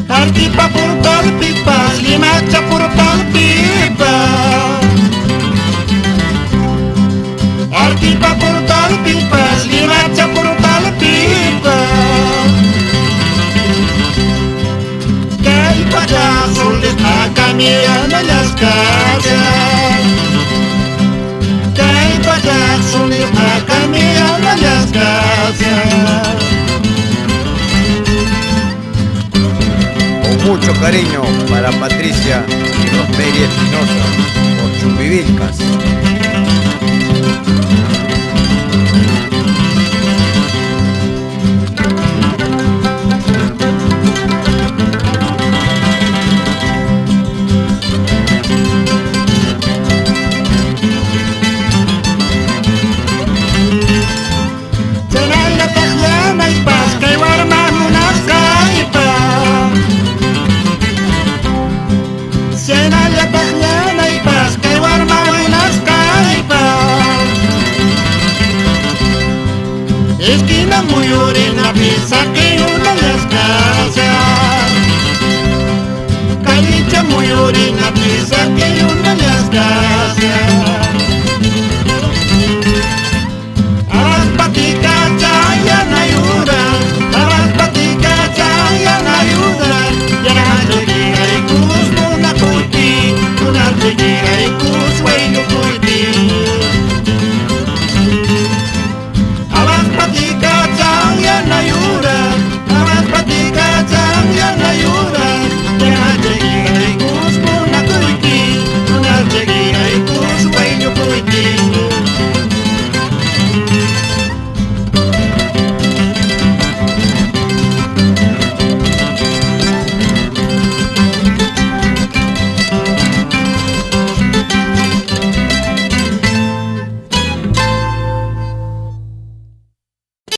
Artipa portal pipas, limacha portal pipa. Artipa portal pipas, limacha portal pipa. Que el payaso le está cambiando las casas. Que el payaso le está cambiando las casas. Mucho cariño para Patricia y Rosemary Espinosa por Chumbivilcas. Esquina muy orina, piensa que una de las casas. Calicha muy orina, piensa que una de las casas.